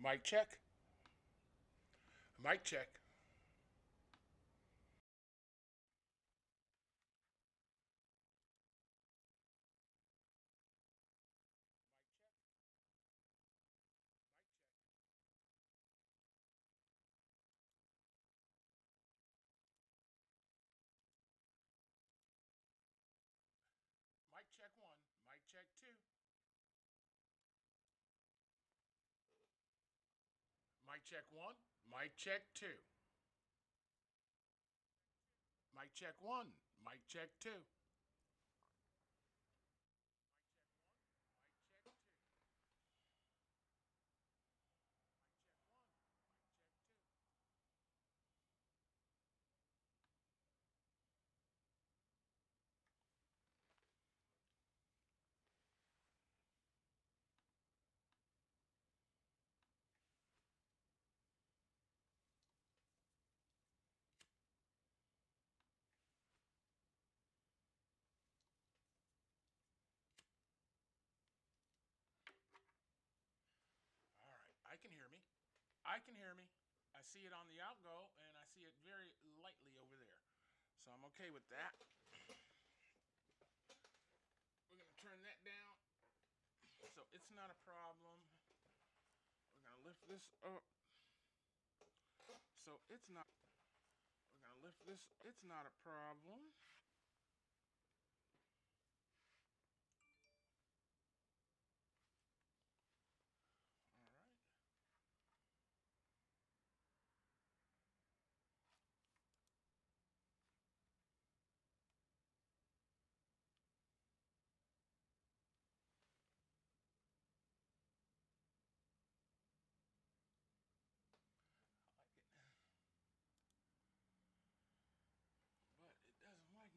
Mic check. Mic check. Mic check one. Mic check two. Mic check one. Mic check two. Mic check one. Mic check two. Mic check two. Mic check one. Mic check two. All right. I can hear me. I can hear me. I see it on the outgo, and I see it very lightly over there. So I'm okay with that. We're going to turn that down so it's not a problem. We're going to lift this up so it's not. We're going to lift this. It's not a problem. All right. I like it. But it doesn't like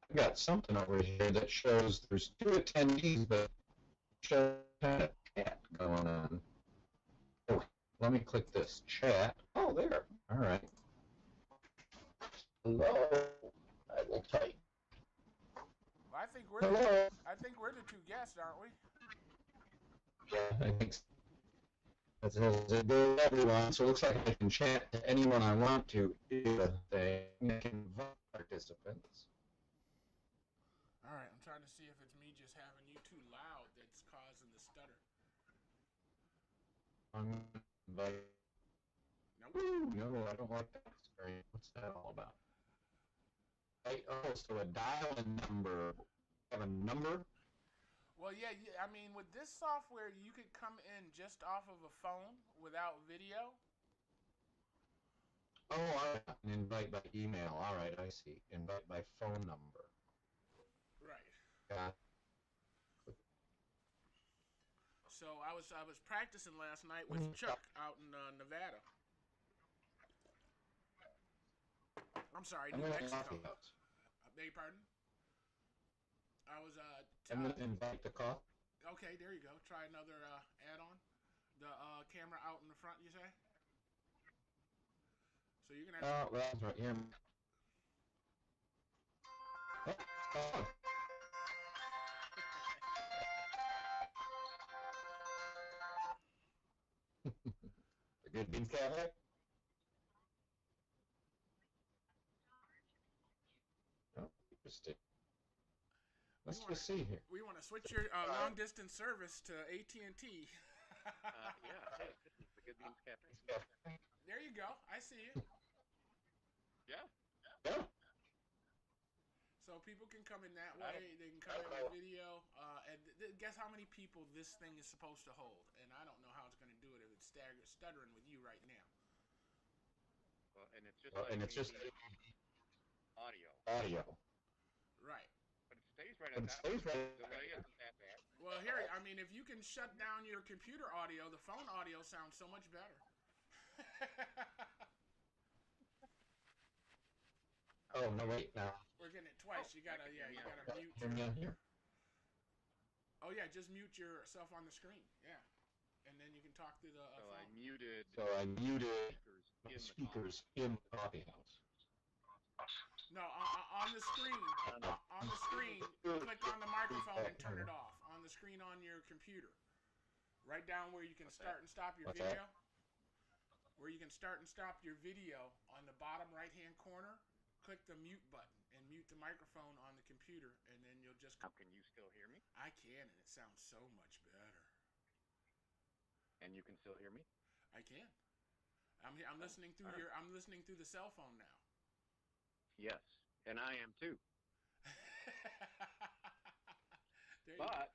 I've got something over here that shows there's 2 attendees, but shows kind of chat going on. Oh, let me click this chat. Oh, there. All right. Hello. I will type. Well, Hello. I think we're the two guests, aren't we? Yeah, I think so. That's it goes everyone. So it looks like I can chat to anyone I want to. I can invite participants. All right, I'm trying to see if it's me just having you too loud that's causing the stutter. I'm going to invite. Nope. Ooh, no, I don't like that screen. What's that all about? Oh, so a dial-in number. Have a number? Well, yeah, I mean, with this software, you could come in just off of a phone without video. Oh, all right. Invite by email. All right, I see. Invite by phone number. Right. Got. So I was practicing last night with Chuck out in Nevada. I'm sorry, New Mexico. Beg your pardon? I was I'm gonna invite the call. Okay, there you go. Try another add-on. The camera out in the front, you say? So you're gonna have to. Well, that's right here. Oh. The good beans cafe? Oh, interesting. Let's just see here. We want to switch your long-distance service to AT&T. Yeah, hey, this is the Good Beans Cafe. There you go. I see it. Yeah. Yeah. So people can come in that way. They can come in with video. And guess how many people this thing is supposed to hold? And I don't know how it's going to do it if it's stuttering with you right now. Well, and it's just audio. Audio. Right. But it stays right at that. Delay isn't that bad. Well, here, I mean, if you can shut down your computer audio, the phone audio sounds so much better. Oh, no, wait, now. We're getting it twice. You gotta mute. Here. Oh yeah, just mute yourself on the screen. Yeah, and then you can talk through the phone. So I muted speakers in the coffee house. No, on the screen. On the screen, click on the microphone and turn it off. On the screen on your computer, right down where you can start and stop your video. Where you can start and stop your video on the bottom right-hand corner. Click the mute button and mute the microphone on the computer, and then you'll just. How can you still hear me? I can, and it sounds so much better. And you can still hear me? I can. I'm listening through I'm listening through the cell phone now. Yes, and I am too. But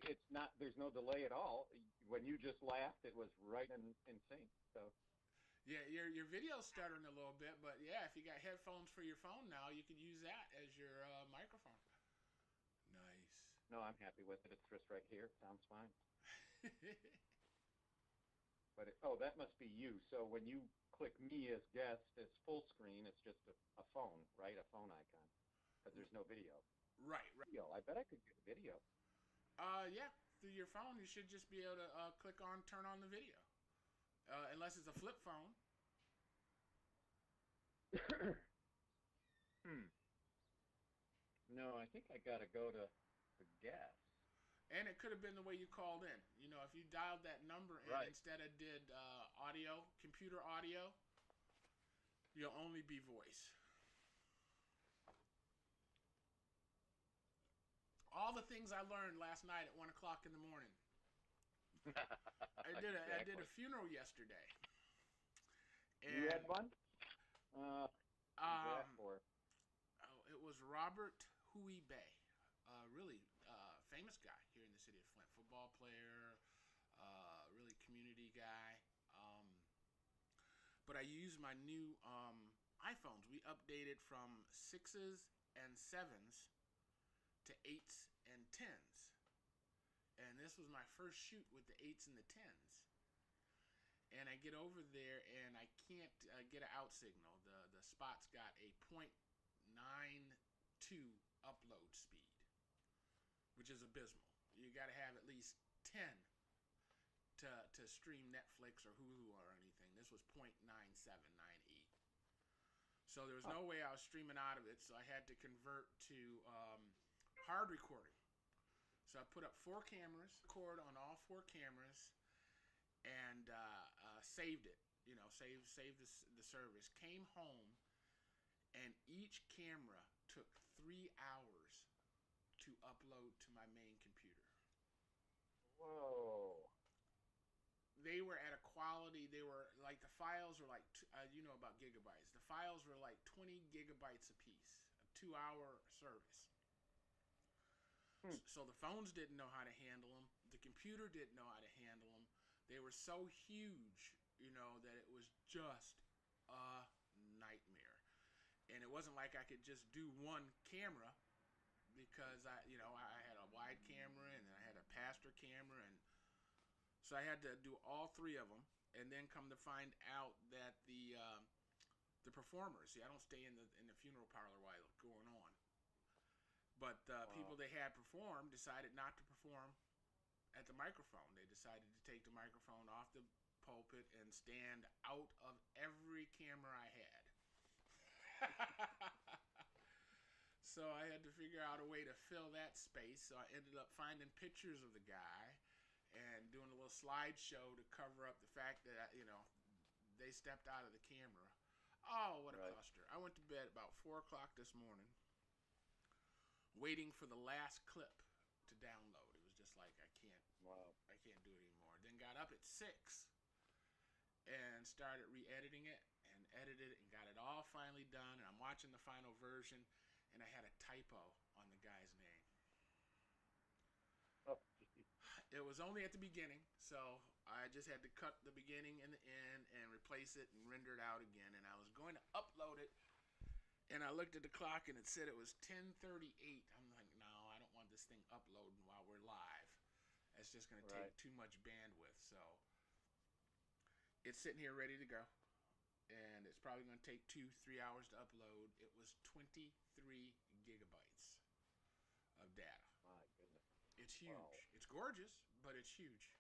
it's not. There's no delay at all. When you just laughed, it was right in sync. So. Yeah, your video's stuttering a little bit, but yeah, if you got headphones for your phone now, you can use that as your microphone. Nice. No, I'm happy with it. It's just right here. Sounds fine. But that must be you. So when you click me as guest, it's full screen. It's just a phone, right? A phone icon, because there's no video. Right. Video. I bet I could get a video. Yeah, through your phone, you should just be able to click on, turn on the video. Unless it's a flip phone. No, I think I gotta go to the guest. And it could have been the way you called in. You know, if you dialed that number in instead of did audio, computer audio, you'll only be voice. All the things I learned last night at 1 o'clock in the morning. I did a funeral yesterday. And, you had one? It was Robert Huey Bay, really famous guy here in the city of Flint. Football player, really community guy. But I used my new iPhones. We updated from 6s and 7s to 8s and 10s. And this was my first shoot with the 8s and the 10s. And I get over there and I can't get an out signal. The spot's got a 0.9 upload speed, which is abysmal. You got to have at least 10 to stream Netflix or Hulu or anything. This was 0.9798. So there was no way I was streaming out of it, so I had to convert to hard recording. So I put up 4 cameras, record on all 4 cameras, and saved it. You know, saved the service. Came home, and each camera took 3 hours to upload to my main computer. Whoa. They were at a quality, they were like, the files were like, you know about gigabytes. The files were like 20 gigabytes apiece, a 2-hour service. So the phones didn't know how to handle them. The computer didn't know how to handle them. They were so huge, you know, that it was just a nightmare. And it wasn't like I could just do one camera, because I had a wide camera and then I had a pastor camera, and so I had to do all 3 of them, and then come to find out that the performers. See, I don't stay in the funeral parlor while it's going on, but people they had perform decided not to perform at the microphone. They decided to take the microphone off the pulpit and stand out of every camera I had. So I had to figure out a way to fill that space. So I ended up finding pictures of the guy and doing a little slideshow to cover up the fact that, you know, they stepped out of the camera. Oh, what a cluster. I went to bed about 4 o'clock this morning waiting for the last clip to download. It was just like, I can't do it anymore. Then got up at 6 and started re-editing it and edited it and got it all finally done. And I'm watching the final version, and I had a typo on the guy's name. It was only at the beginning, so I just had to cut the beginning and the end and replace it and render it out again. And I was going to upload it, and I looked at the clock, and it said it was 10:38. I'm like, no, I don't want this thing uploading while we're live. It's just going to take too much bandwidth. So it's sitting here ready to go, and it's probably going to take 2-3 hours to upload. It was 23 gigabytes of data. My goodness. It's huge. Wow. It's gorgeous, but it's huge.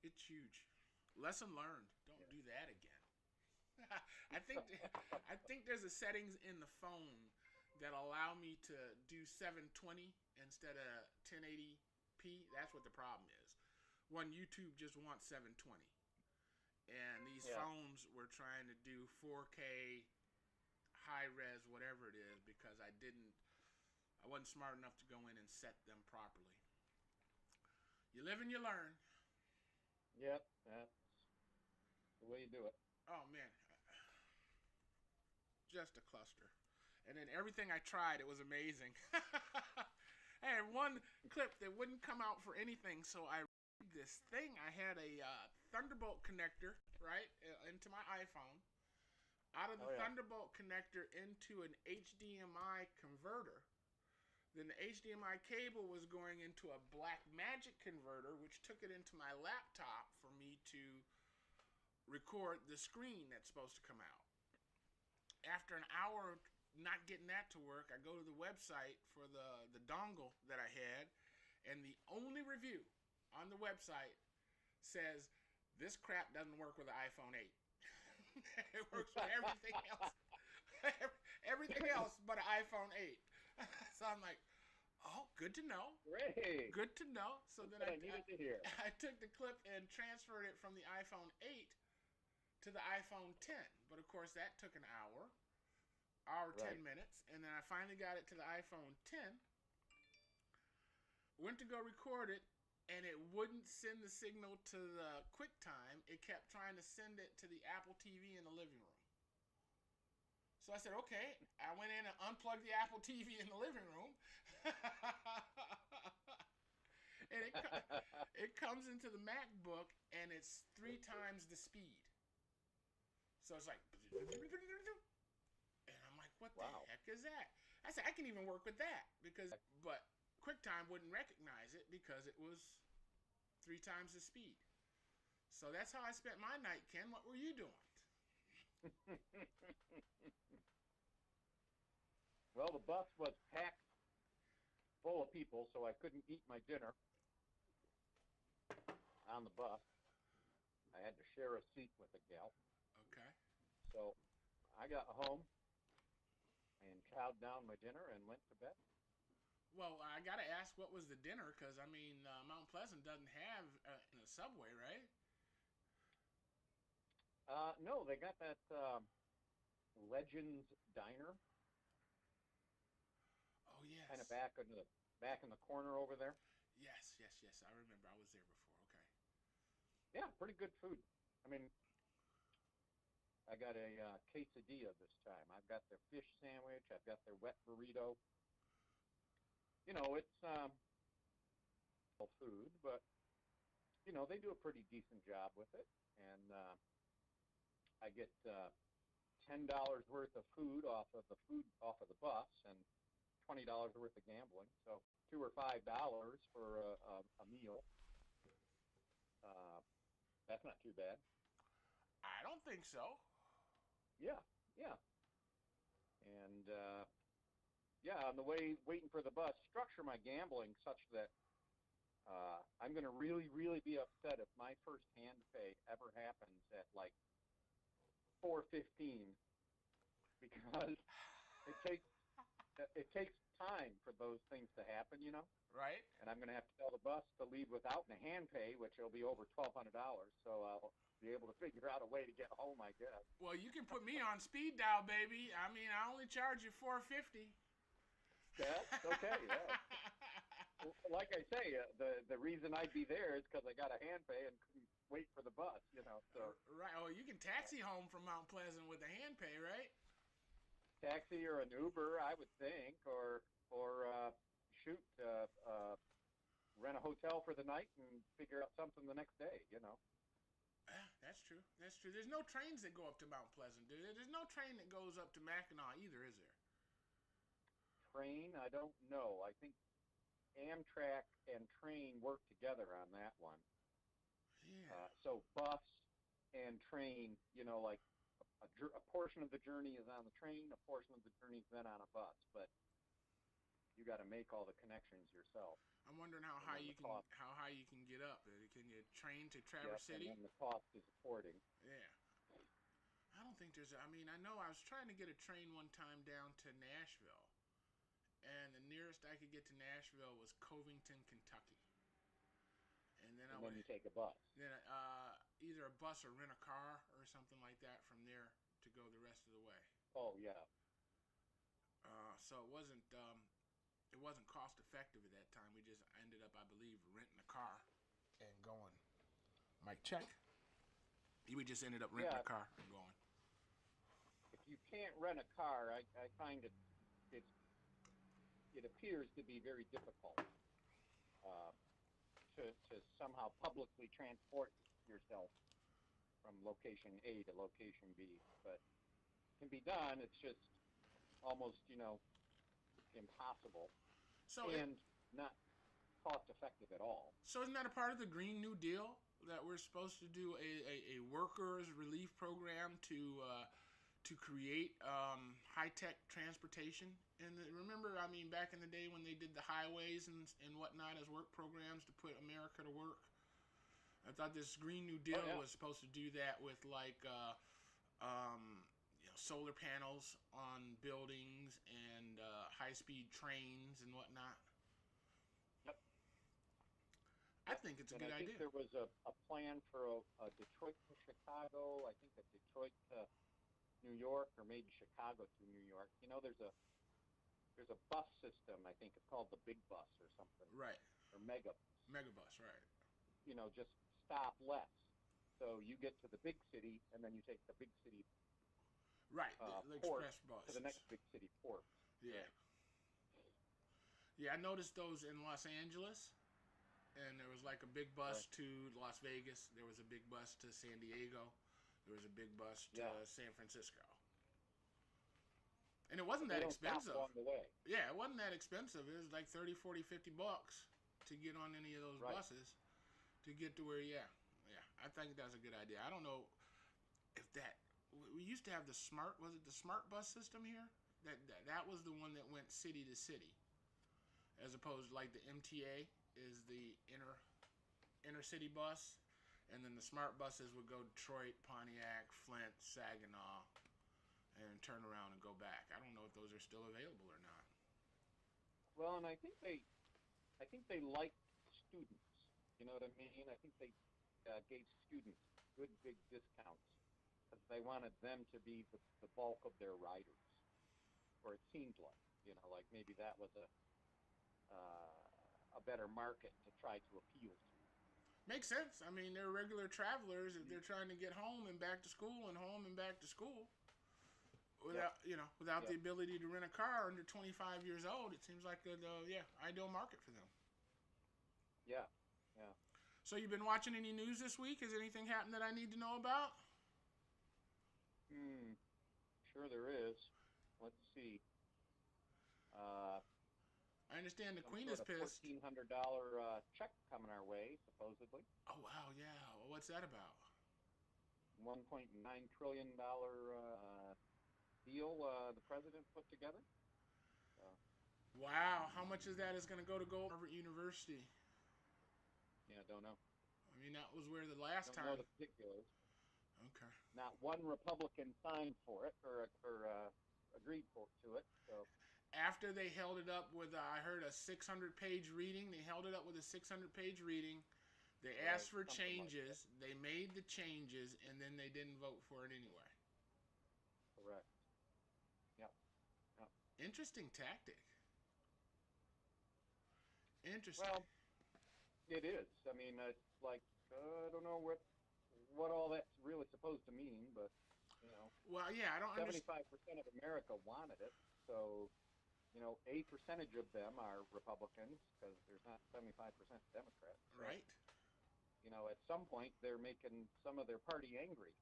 It's huge. Lesson learned. Don't do that again. I think there's a settings in the phone that allow me to do 720 instead of 1080p. That's what the problem is. One, YouTube just wants 720. And these phones were trying to do 4K, high res, whatever it is, because I wasn't smart enough to go in and set them properly. You live and you learn. Yep, that's the way you do it. Oh, man. Just a cluster. And then everything I tried, it was amazing. I had one clip that wouldn't come out for anything, so I rigged this thing. I had a Thunderbolt connector, right, into my iPhone. Out of the Thunderbolt connector into an HDMI converter. Then the HDMI cable was going into a Blackmagic converter, which took it into my laptop for me to record the screen that's supposed to come out. After an hour not getting that to work, I go to the website for the dongle that I had, and the only review on the website says, this crap doesn't work with the iPhone 8. It works with everything else. Everything else but an iPhone 8. So I'm like, oh, good to know. Great. Good to know. So then I needed to hear. I took the clip and transferred it from the iPhone 8 to the iPhone 10. But of course, that took an hour 10 minutes. And then I finally got it to the iPhone 10. Went to go record it, and it wouldn't send the signal to the QuickTime. It kept trying to send it to the Apple TV in the living room. So I said, okay. I went in and unplugged the Apple TV in the living room. And it comes into the MacBook, and it's 3 times the speed. So it's like, and I'm like, what the heck is that? I said, I can even work with that, but QuickTime wouldn't recognize it because it was 3 times the speed. So that's how I spent my night, Ken. What were you doing? Well, the bus was packed full of people, so I couldn't eat my dinner on the bus. I had to share a seat with a gal. Okay. So I got home and chowed down my dinner and went to bed. Well, I got to ask, what was the dinner? Because, I mean, Mount Pleasant doesn't have a Subway, right? No, they got that Legends Diner Oh, yes. kind of back in the corner over there. Yes, yes, yes. I remember. I was there before. Okay. Yeah, pretty good food. I mean, I got a quesadilla this time. I've got their fish sandwich. I've got their wet burrito. You know, it's food, but you know they do a pretty decent job with it, and I get $10 worth of food off of the bus, and $20 worth of gambling. So $2 or $5 for a meal. That's not too bad. I don't think so. Yeah, yeah. And yeah, on the way waiting for the bus, structure my gambling such that I'm going to really, really be upset if my first hand pay ever happens at like 4:15, because it takes time for those things to happen, you know. Right? And I'm going to have to tell the bus to leave without a hand pay, which will be over $1,200. So I'll be able to figure out a way to get home, I guess. Well, you can put me on speed dial, baby. I mean, I only charge you $4.50. That's okay. Yeah. Like I say, the reason I'd be there is because I got a hand pay and couldn't wait for the bus, you know. So Right. Oh, you can taxi home from Mount Pleasant with a hand pay, right? taxi or an Uber, I would think, or shoot, rent a hotel for the night and figure out something the next day, you know. That's true. That's true. There's no trains that go up to Mount Pleasant, dude. There's no train that goes up to Mackinac either, is there? Train, I don't know. I think Amtrak and train work together on that one. Yeah. So bus and train, you know, like a portion of the journey is on the train, a portion of the journey is then on a bus, but you got to make all the connections yourself. I'm wondering how high you can get up. Can you train to Traverse Yes, City? and then the cost is according. Yeah. I don't think there's. I mean, I know I was trying to get a train one time down to Nashville, and the nearest I could get to Nashville was Covington, Kentucky. And then And then you take a bus. Then either a bus or rent a car or something like that from there to go the rest of the way. Oh yeah. So it wasn't cost effective at that time. We just ended up, I believe, renting a car and going. Mike, check. We just ended up renting a car and going. If you can't rent a car, I find it appears to be very difficult to somehow publicly transport yourself from location A to location B. But it can be done. It's just almost, you know, impossible and not cost effective at all. So isn't that a part of the Green New Deal, that we're supposed to do a workers relief program to create high-tech transportation? And remember, I mean, back in the day when they did the highways and whatnot as work programs to put America to work, I thought this Green New Deal was supposed to do that with like you know, solar panels on buildings and high-speed trains and whatnot. Yep. I think it's a good idea. I think there was a plan for a Detroit to Chicago. I think a Detroit to New York, or maybe Chicago to New York. You know, there's a bus system. I think it's called the Big Bus or something. Right. Or Megabus. Megabus, right. You know, just stop less. So you get to the big city, and then you take the big city right, the port express bus to the next big city port. Yeah. Yeah, I noticed those in Los Angeles, and there was like a big bus to Las Vegas. There was a big bus to San Diego. There was a big bus to San Francisco. And it wasn't that expensive. Along the way. Yeah, it wasn't that expensive. It was like 30, 40, 50 bucks to get on any of those buses to get to where, yeah, I think that's a good idea. I don't know if that, we used to have was it the smart bus system here That was the one that went city to city, as opposed to like the MTA is the inner city bus, and then the smart buses would go Detroit, Pontiac, Flint, Saginaw, and turn around and go back. I don't know if those are still available or not. Well, and I think they liked students. You know what I mean? I think they gave students good big discounts because they wanted them to be the bulk of their riders, or it seemed like maybe that was a better market to try to appeal to. Makes sense. I mean, they're regular travelers if they're trying to get home and back to school and home and back to school. Without the ability to rent a car under 25 years old, it seems like the ideal market for them. Yeah. So you've been watching any news this week? Has anything happened that I need to know about? Sure there is. Let's see. I understand the Queen is pissed. $1,400 check coming our way, supposedly. Oh, wow, yeah. Well, what's that about? $1.9 trillion deal the president put together. Wow, how much of that is going to go to Harvard University? Yeah, don't know. I mean, that was where the last don't time. know the particulars. Okay. Not one Republican signed for it or agreed to it. So after they held it up with, I heard a 600-page reading. They held it up with a 600-page reading. They asked for changes. They made the changes, and then they didn't vote for it anyway. Correct. Yep. Interesting tactic. Interesting. Well, it is. I mean, it's like I don't know what all that's really supposed to mean, but Well, yeah, I don't understand. 75% of America wanted it, so a percentage of them are Republicans because there's not 75% Democrats. So, right. At some point they're making some of their party angry.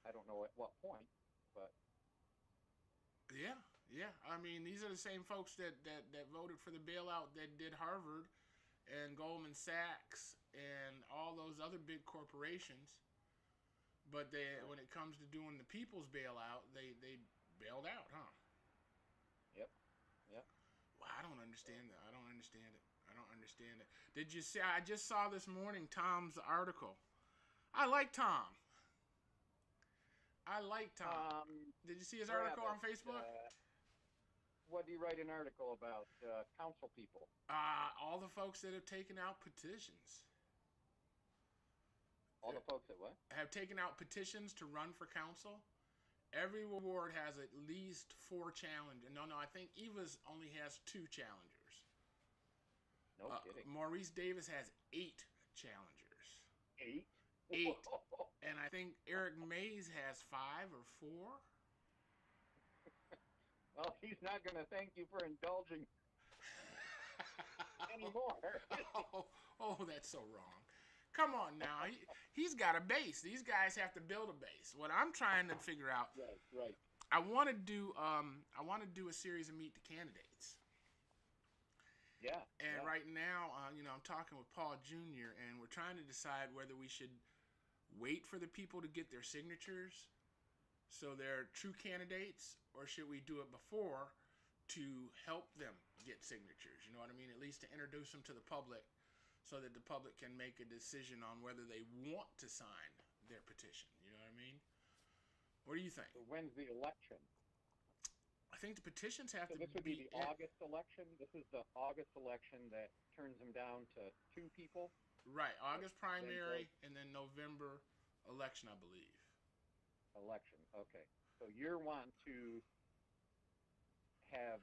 I don't know at what point, but yeah. I mean, these are the same folks that voted for the bailout that did Harvard and Goldman Sachs and all those other big corporations. But when it comes to doing the people's bailout, they bailed out, huh? Yep. Well, I don't understand that. I don't understand it. Did you see? I just saw this morning Tom's article. I like Tom. Did you see his article on Facebook? What do you write an article about? Council people. All the folks that have taken out petitions. All the folks that what? Have taken out petitions to run for council. Every ward has at least 4 challengers. No, I think Eva's only has 2 challengers. No kidding. Maurice Davis has 8 challengers. 8? 8. And I think Eric Mays has 5 or 4. Well, he's not going to thank you for indulging anymore. oh, that's so wrong. Come on now. He's got a base. These guys have to build a base. What I'm trying to figure out. Right. I want to do a series of Meet the Candidates. Yeah. And right now, I'm talking with Paul Jr. and we're trying to decide whether we should wait for the people to get their signatures, so they're true candidates, or should we do it before to help them get signatures? You know what I mean? At least to introduce them to the public, so that the public can make a decision on whether they want to sign their petition. You know what I mean? What do you think? So when's the election? I think the petitions have to be... This would be the August election? This is the August election that turns them down to 2 people? Right. August primary and then November election, I believe. Election. Okay. So you're wanting to have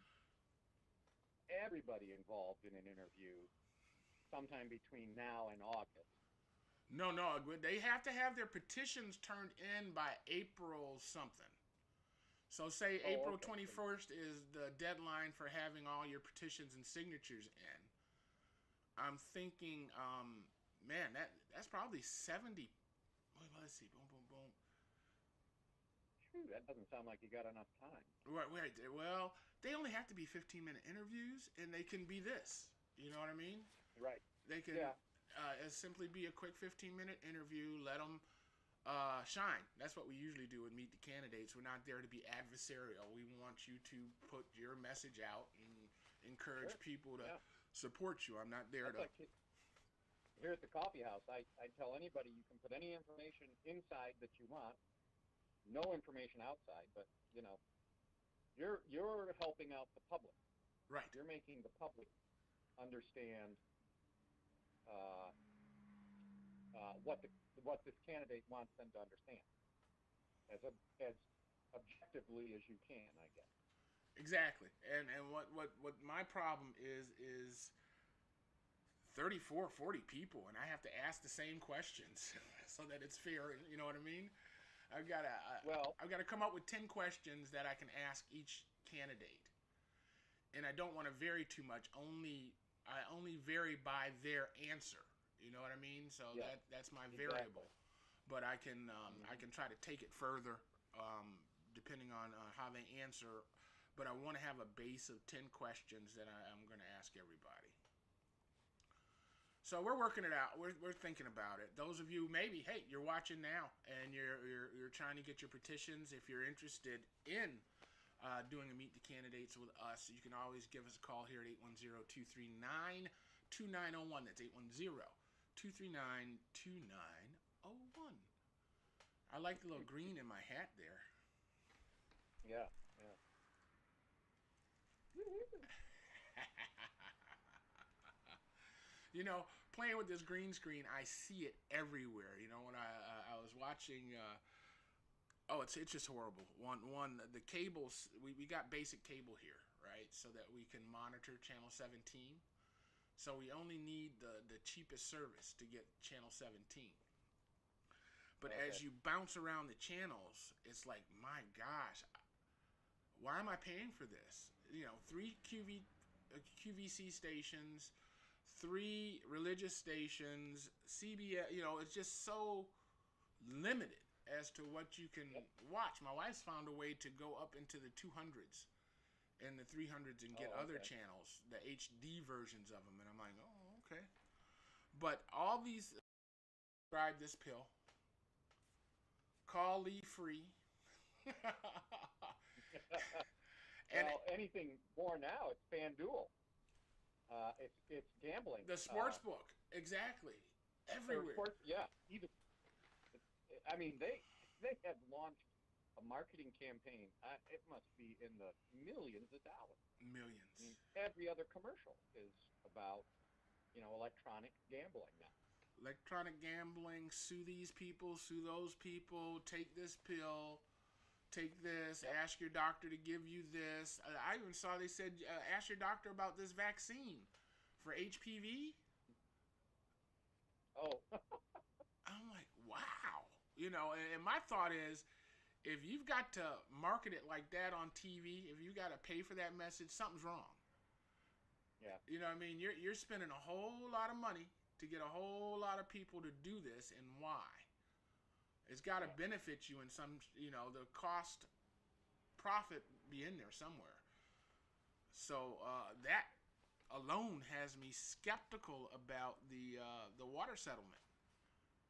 everybody involved in an interview sometime between now and August. No. They have to have their petitions turned in by April something. So say April 21st is the deadline for having all your petitions and signatures in. I'm thinking, man, that's probably 70. Well, let's see. Boom. Phew, that doesn't sound like you got enough time. Right. Well, they only have to be 15-minute interviews, and they can be this. You know what I mean? Right. They can simply be a quick 15-minute interview. Let them shine. That's what we usually do with Meet the Candidates. We're not there to be adversarial. We want you to put your message out and encourage people to support you. I'm not there to... Like here at the coffee house, I tell anybody you can put any information inside that you want, no information outside, but, you know, you're helping out the public. Right. You're making the public understand what this candidate wants them to understand as objectively as you can, I guess. Exactly. And what my problem is 34, 40 people, and I have to ask the same questions so that it's fair. You know what I mean? I've got to come up with 10 questions that I can ask each candidate, and I don't want to vary too much. I only vary by their answer. You know what I mean? So that's my variable. But I can try to take it further depending on how they answer. But I want to have a base of 10 questions that I'm going to ask everybody. So we're working it out. We're thinking about it. Those of you, maybe, hey, you're watching now and you're trying to get your petitions. If you're interested in doing a Meet the Candidates with us, you can always give us a call here at 810-239-2901. That's 810-239-2901. I like the little green in my hat there. Yeah. You know, playing with this green screen, I see it everywhere. You know, when I was watching, it's just horrible. One the cables, we got basic cable here, right, so that we can monitor channel 17. So we only need the cheapest service to get channel 17. But as you bounce around the channels, it's like, my gosh, why am I paying for this? You know, 3 QVC stations, 3 religious stations, CBS, you know, it's just so limited as to what you can watch. My wife's found a way to go up into the 200s and the 300s and get other channels, the HD versions of them. And I'm like, oh, okay. But all these, subscribe this pill. Call Lee free. Well, anything more now, it's FanDuel. It's gambling. The sports book, exactly, everywhere. Even. I mean, they have launched a marketing campaign. It must be in the millions of dollars. Millions. I mean, every other commercial is about, you know, electronic gambling now. Electronic gambling. Sue these people. Sue those people. Take this pill. Take this. Ask your doctor to give you this. I even saw they said ask your doctor about this vaccine for HPV. Oh. I'm like, wow. You know, and my thought is, if you've got to market it like that on TV, if you got to pay for that message, something's wrong. Yeah. You know what I mean? You're spending a whole lot of money to get a whole lot of people to do this, and why? It's got to benefit you in some, you know, the cost profit be in there somewhere. So that alone has me skeptical about the water settlement,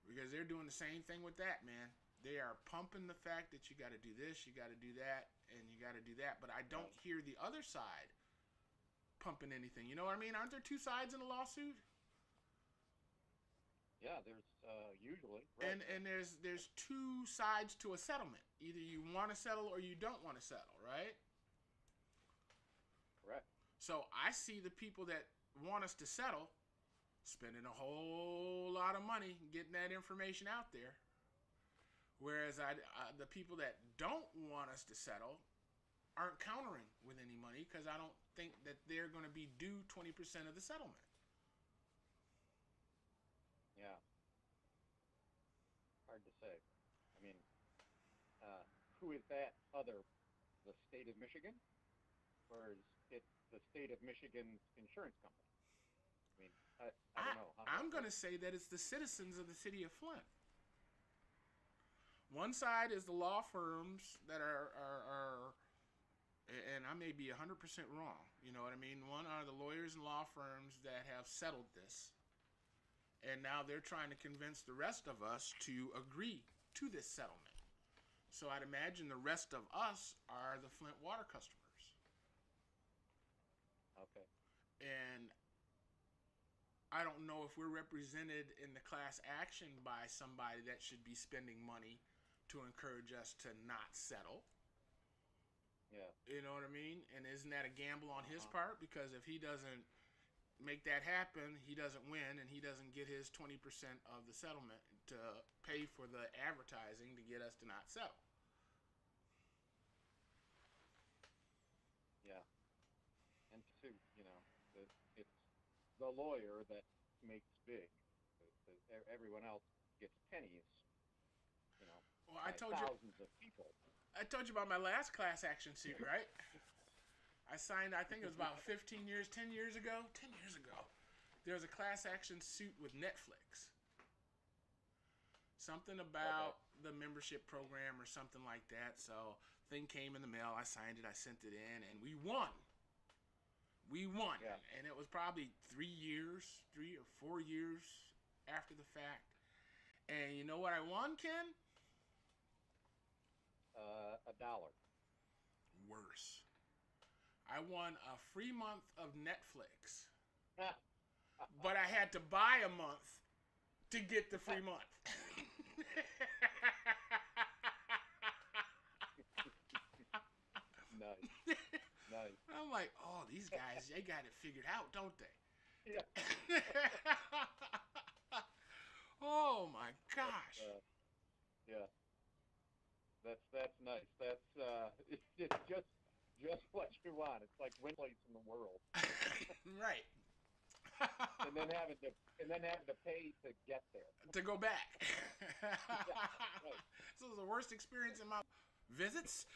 because they're doing the same thing with that, man. They are pumping the fact that you got to do this, you got to do that, and you got to do that. But I don't hear the other side pumping anything. You know what I mean? Aren't there 2 sides in a lawsuit? Yeah, there's usually. Right. And there's 2 sides to a settlement. Either you want to settle or you don't want to settle, right? Correct. So I see the people that want us to settle spending a whole lot of money getting that information out there. Whereas the people that don't want us to settle aren't countering with any money, because I don't think that they're going to be due 20% of the settlement. Yeah. Hard to say. I mean, who is that other? The state of Michigan? Or is it the state of Michigan's insurance company? I mean, I don't know. I'm going to say that it's the citizens of the city of Flint. One side is the law firms that are and I may be 100% wrong. You know what I mean? One are the lawyers and law firms that have settled this. And now they're trying to convince the rest of us to agree to this settlement. So I'd imagine the rest of us are the Flint water customers. Okay. And I don't know if we're represented in the class action by somebody that should be spending money to encourage us to not settle. Yeah. You know what I mean? And isn't that a gamble on his part? Because if he doesn't make that happen, he doesn't win, and he doesn't get his 20% of the settlement to pay for the advertising to get us to not settle. Yeah. And two, it's the lawyer that makes big. Everyone else gets pennies. Well, I told you. Thousands of people. I told you about my last class action suit, right? I signed, I think it was about 10 years ago. There was a class action suit with Netflix. Something about the membership program or something like that. So, thing came in the mail. I signed it. I sent it in, and we won. Yeah. And it was probably 3 or 4 years after the fact. And you know what I won, Ken? $1. Worse. I won a free month of Netflix. But I had to buy a month to get the free month. Nice. I'm like, oh, these guys, they got it figured out, don't they? Yeah. Oh my gosh. Yeah. That's nice. That's it's just what you want. It's like win place in the world. Right. and then having to pay to get there. To go back. Yeah, right. This was the worst experience in my visits.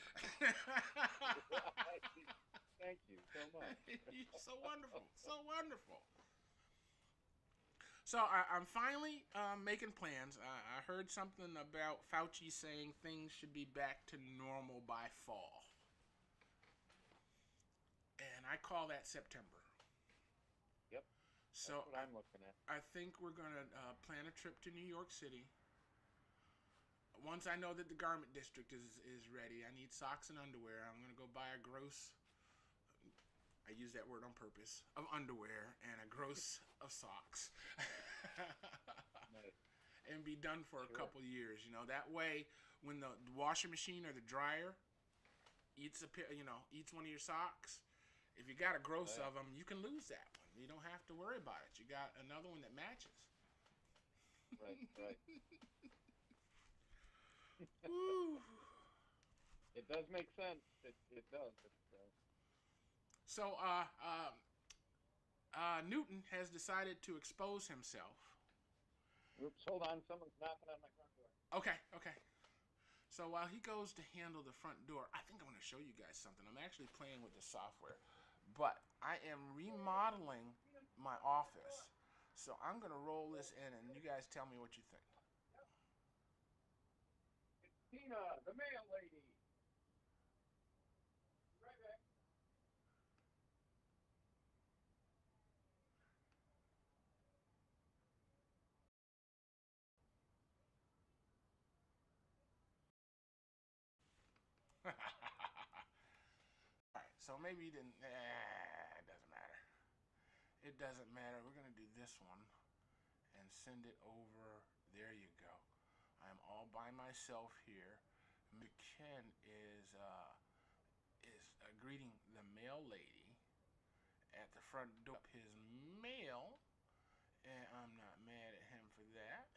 Thank you so much. So wonderful. So wonderful. So I'm finally making plans. I heard something about Fauci saying things should be back to normal by fall. And I call that September. Yep. So that's what I'm looking at. I think we're going to plan a trip to New York City. Once I know that the garment district is ready, I need socks and underwear. I'm going to go buy a gross, I use that word on purpose, of underwear and a gross of socks. Nice. And be done for a couple years. That way when the washing machine or the dryer eats one of your socks, if you got a gross of them, you can lose that one. You don't have to worry about it. You got another one that matches. Right. Woo. It does make sense. It does. So, Newton has decided to expose himself. Oops, hold on. Someone's knocking on my front door. Okay. So while he goes to handle the front door, I think I want to show you guys something. I'm actually playing with the software, but I am remodeling my office. So I'm going to roll this in, and you guys tell me what you think. It's Tina, the mail lady. Right back. Alright, so maybe you didn't. It doesn't matter. It doesn't matter. We're going to do this one and send it over. There you go. I'm all by myself here. Ken is greeting the mail lady at the front door. His mail, and I'm not mad at him for that.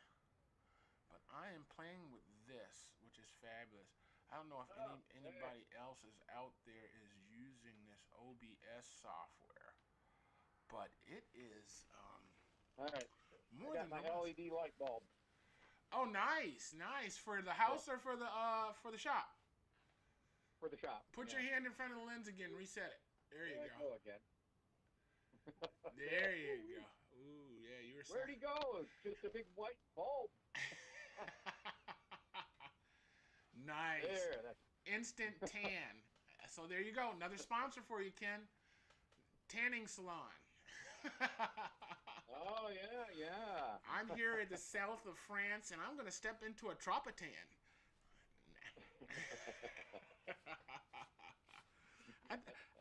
But I am playing with this, which is fabulous. I don't know if anybody else is out there is using this OBS software, but it is all right. more I got than my LED light bulb. Oh, nice. For the house or for the shop? For the shop. Put your hand in front of the lens again. Reset it. There you go. Again. There you go. Ooh, yeah, you were. Where'd he go? It's just a big white bulb. Nice. There. That's... Instant tan. So there you go. Another sponsor for you, Ken. Tanning salon. Oh, yeah, yeah. I'm here at the south of France, and I'm going to step into a Tropitan.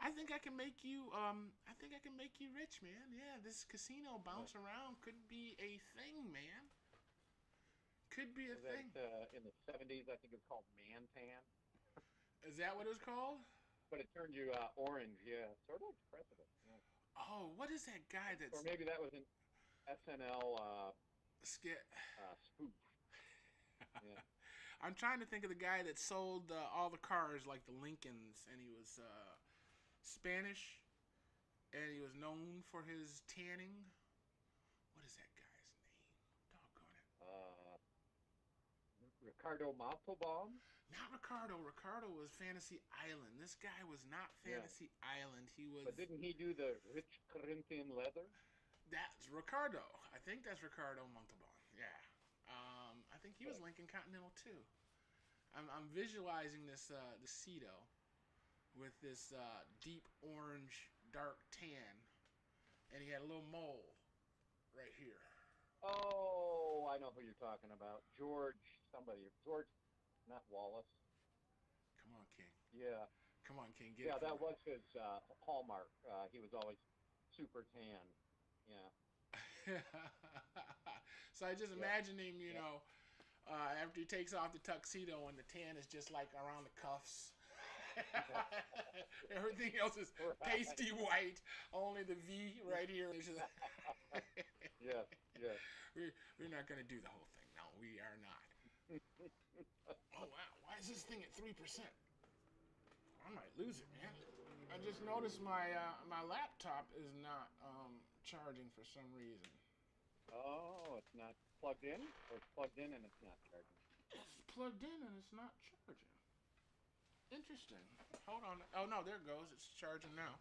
I think I can make you rich, man. Yeah, this casino bounce around could be a thing, man. Could be a thing. In the 70s, I think it was called Mantan. Is that what it was called? But it turned you orange, yeah. Sort of like the president, yeah. Oh, what is that guy that's... Or maybe that was an SNL skit. Spoof. Yeah. I'm trying to think of the guy that sold all the cars, like the Lincolns, and he was Spanish, and he was known for his tanning. What is that guy's name? Doggone it. Ricardo Montalban? Not Ricardo. Ricardo was Fantasy Island. This guy was not Fantasy Island. He was... But didn't he do the rich Corinthian leather? That's Ricardo. I think that's Ricardo Montalban. Yeah. I think he was Lincoln Continental too. I'm visualizing this Cedo with this deep orange, dark tan, and he had a little mole right here. Oh, I know who you're talking about. George, not Wallace. Come on, King. Yeah. Come on, King. Get it. That was his hallmark. He was always super tan. Yeah. So I just imagine him, you know, after he takes off the tuxedo and the tan is just like around the cuffs. Everything else is pasty white. Only the V right here is just... Yes, yes. We're not going to do the whole thing. No, we are not. Oh, wow. Why is this thing at 3%? I might lose it, man. I just noticed my laptop is not charging for some reason. Oh, it's not plugged in? Or it's plugged in and it's not charging? It's plugged in and it's not charging. Interesting. Hold on. Oh, no, there it goes. It's charging now.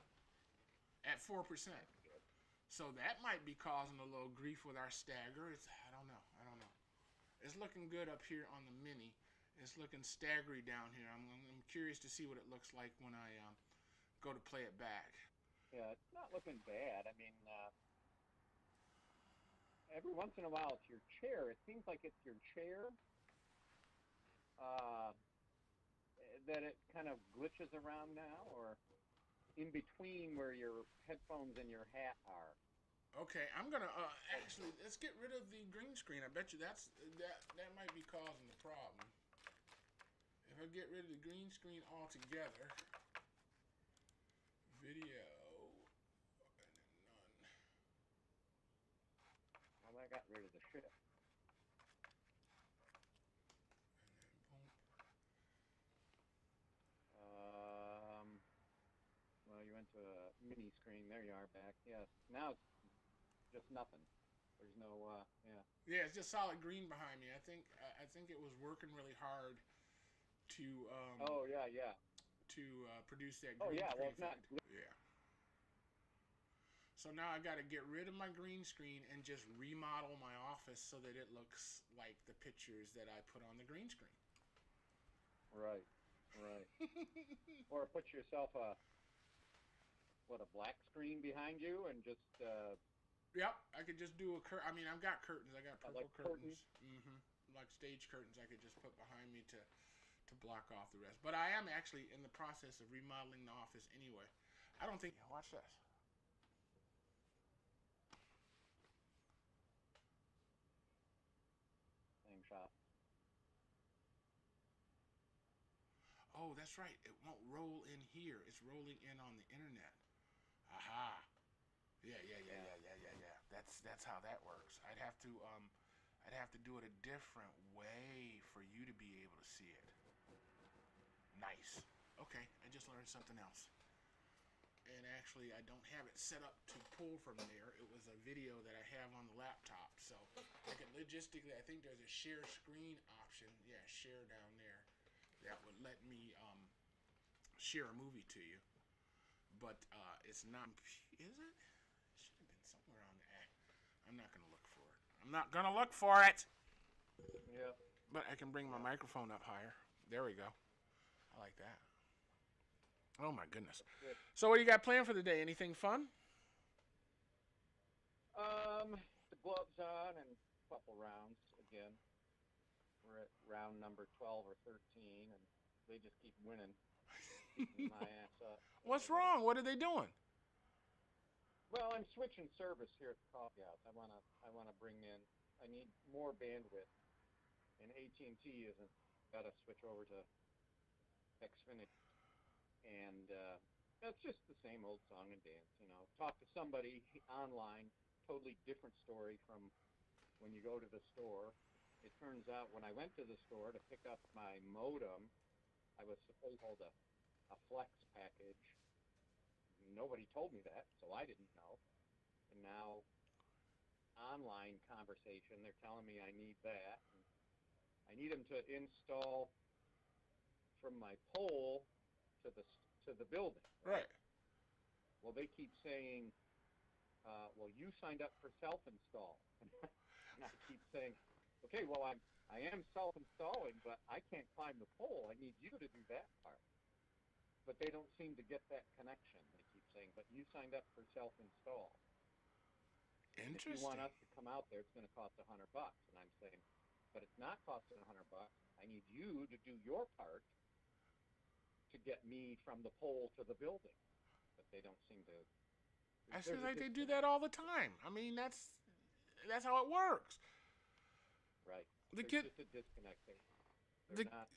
At 4%. So that might be causing a little grief with our stagger. I don't know. It's looking good up here on the Mini. It's looking staggery down here. I'm curious to see what it looks like when I go to play it back. Yeah, it's not looking bad. I mean, every once in a while it's your chair. It seems like it's your chair that it kind of glitches around now, or in between where your headphones and your hat are. Okay, I'm gonna actually let's get rid of the green screen. I bet you that might be causing the problem. If I get rid of the green screen altogether, video, and then none. Well, I got rid of the shit. And then boom. Well, you went to a mini screen. There you are, back. Yes. Now it's just nothing. There's no, yeah. Yeah, it's just solid green behind me. I think it was working really hard to. Oh yeah. To produce that green screen. Well, it's not. Yeah. So now I got to get rid of my green screen and just remodel my office so that it looks like the pictures that I put on the green screen. Right. Or put yourself a black screen behind you and just. Yep, I could just do I mean, I've got curtains. I got purple like curtains. Like stage curtains I could just put behind me to block off the rest. But I am actually in the process of remodeling the office anyway. I don't think... Watch this. Same shot. Oh, that's right. It won't roll in here. It's rolling in on the internet. Aha. Yeah. That's how that works. I'd have to do it a different way for you to be able to see it. Nice. Okay, I just learned something else. And actually, I don't have it set up to pull from there. It was a video that I have on the laptop. So I can logistically, I think there's a share screen option. Yeah, share down there. That would let me share a movie to you. But it's not, is it? It should have been somewhere on there. I'm not going to look for it. I'm not going to look for it. Yeah. But I can bring my microphone up higher. There we go. I like that. Oh my goodness. So what do you got planned for the day? Anything fun? gloves on and a couple rounds again. We're at round number 12 or 13, and they just keep winning, beating my ass up. What's wrong? What are they doing? Well, I'm switching service here at the coffee house. I wanna bring in. I need more bandwidth, and AT&T isn't got to switch over to Xfinity, and that's just the same old song and dance. Talk to somebody online, totally different story from when you go to the store. It turns out when I went to the store to pick up my modem, I was supposed to hold a flex package. Nobody told me that, so I didn't know. And now, online conversation, they're telling me I need that. And I need them to install from my pole to the building. Right. Well, they keep saying, well, you signed up for self-install. And I keep saying, okay, well, I am self-installing, but I can't climb the pole. I need you to do that part. But they don't seem to get that connection. They keep saying, but you signed up for self-install. Interesting. If you want us to come out there, it's going to cost $100. And I'm saying, but it's not costing $100. I need you to do your part to get me from the pole to the building. But they don't seem to. I feel like they do that all the time. I mean, that's how it works. Right. There's just a disconnect there. They're not.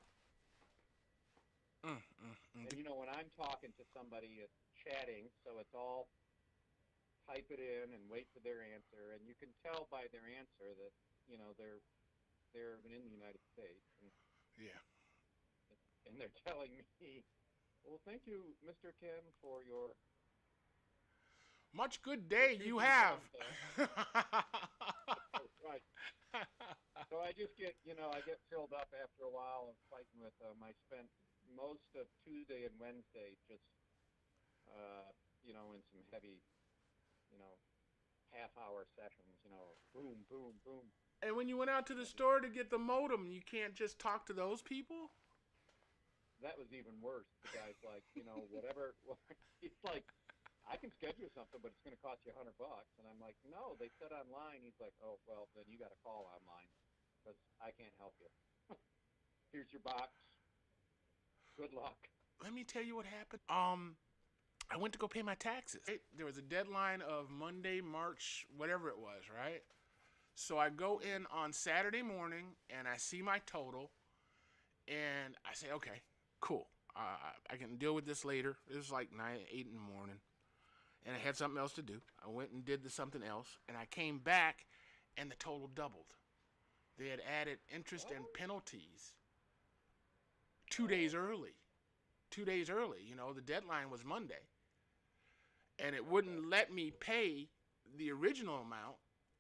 And when I'm talking to somebody, it's chatting, so it's all type it in and wait for their answer, and you can tell by their answer that they're in the United States. And, yeah. And they're telling me, well, thank you, Mr. Kim, for your much good day you have. Right. So I just get filled up after a while of fighting with them. I spent most of Tuesday and Wednesday just, in some heavy, half-hour sessions, boom, boom, boom. And when you went out to the store to get the modem, you can't just talk to those people? That was even worse. The guy's like, whatever. He's like, I can schedule something, but it's going to cost you $100. And I'm like, no, they said online. He's like, oh, well, then you got to call online because I can't help you. Here's your box. Good luck. Let me tell you what happened. I went to go pay my taxes. There was a deadline of Monday, March, whatever it was, right? So I go in on Saturday morning, and I see my total, and I say, okay, cool. I can deal with this later. It was like 8 in the morning, and I had something else to do. I went and did something else, and I came back, and the total doubled. They had added interest and penalties 2 days early. 2 days early. The deadline was Monday. And it wouldn't let me pay the original amount.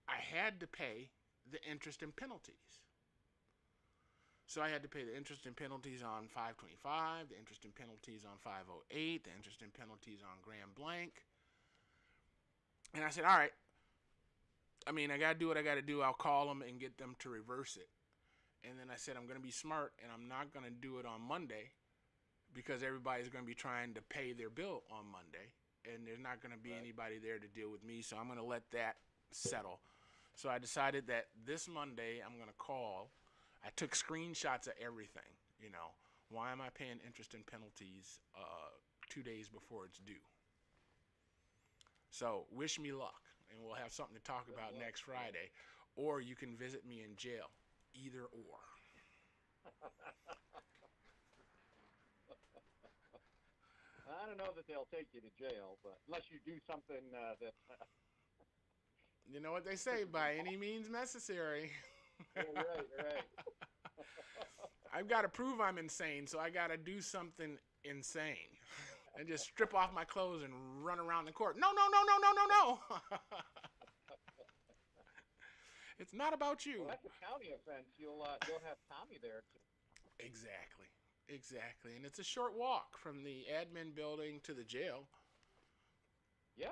I had to pay the interest and penalties. So I had to pay the interest and penalties on 525, the interest and penalties on 508, the interest and penalties on Grand Blanc. And I said, all right. I mean, I got to do what I got to do. I'll call them and get them to reverse it. And then I said, I'm going to be smart, and I'm not going to do it on Monday because everybody's going to be trying to pay their bill on Monday, and there's not going to be anybody there to deal with me, so I'm going to let that settle. So I decided that this Monday I'm going to call. I took screenshots of everything, Why am I paying interest and penalties 2 days before it's due? So wish me luck, and we'll have something to talk about next Friday. Or you can visit me in jail. Either or. I don't know that they'll take you to jail, but unless you do something that... You know what they say, by any means necessary. Right. I've got to prove I'm insane, so I got to do something insane. And just strip off my clothes and run around the court. No. It's not about you. Well, that's a county offense. You'll have Tommy there, too. Exactly. And it's a short walk from the admin building to the jail. Yeah.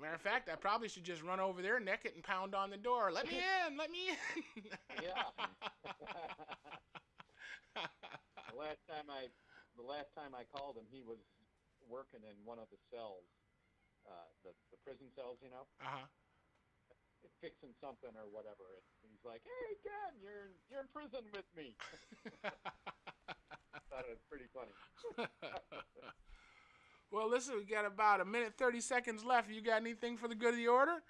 Matter of fact, I probably should just run over there naked and pound on the door. Let me in. Yeah. The last time I called him, he was working in one of the cells, the prison cells, Uh-huh. fixing something or whatever. And he's like, "Hey, Ken, you're in prison with me." Thought it was pretty funny. Well, listen, we got about a minute 30 seconds left. You got anything for the good of the order?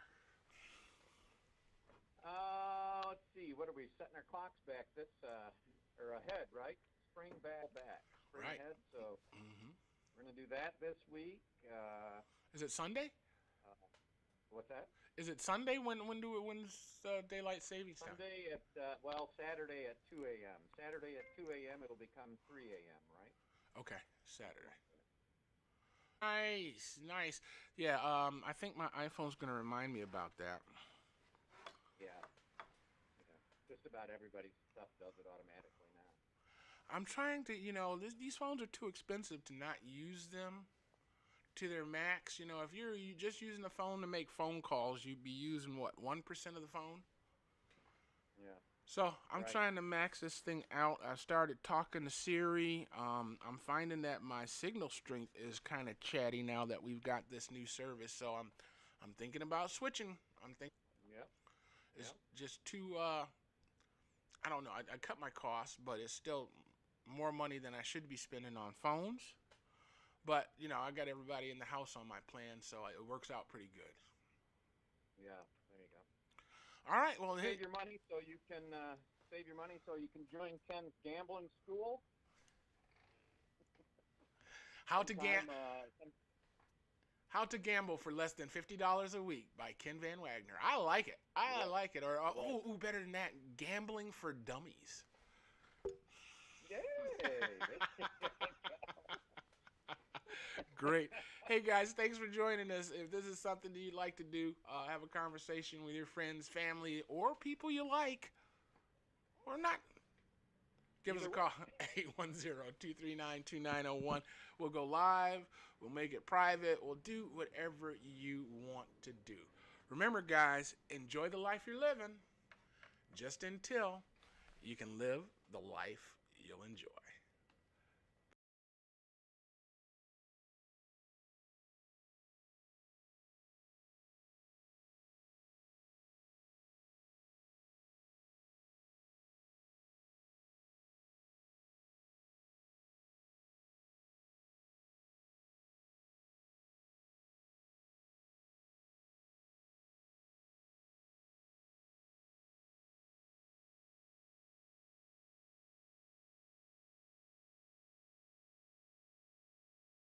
Let's see. What are we setting our clocks back? Or ahead, right? Spring back. Spring Right. ahead. So we're gonna do that this week. Is it Sunday? What's that? Is it Sunday? When's daylight savings time? Sunday at Saturday at 2 a.m. Saturday at 2 a.m. It'll become 3 a.m. Right? Okay, Saturday. Nice. Yeah, I think my iPhone's gonna remind me about that. Yeah. Just about everybody's stuff does it automatically now. I'm trying to, these phones are too expensive to not use them to their max. If you're just using the phone to make phone calls, you'd be using, 1% of the phone? Yeah. So I'm trying to max this thing out. I started talking to Siri. I'm finding that my signal strength is kind of chatty now that we've got this new service. So I'm thinking about switching. Yep. It's just too, I don't know. I cut my costs, but it's still more money than I should be spending on phones. But, I got everybody in the house on my plan, so it works out pretty good. Yeah, there you go. All right, well, Save your money so you can join Ken's gambling school. How to Gamble for Less Than $50 a Week by Ken Van Wagner. I like it. I like it. Or better than that, Gambling for Dummies. Yay! Great. Hey, guys, thanks for joining us. If this is something that you'd like to do, have a conversation with your friends, family, or people you like, or not, give us a call, 810-239-2901. We'll go live. We'll make it private. We'll do whatever you want to do. Remember, guys, enjoy the life you're living just until you can live the life you'll enjoy.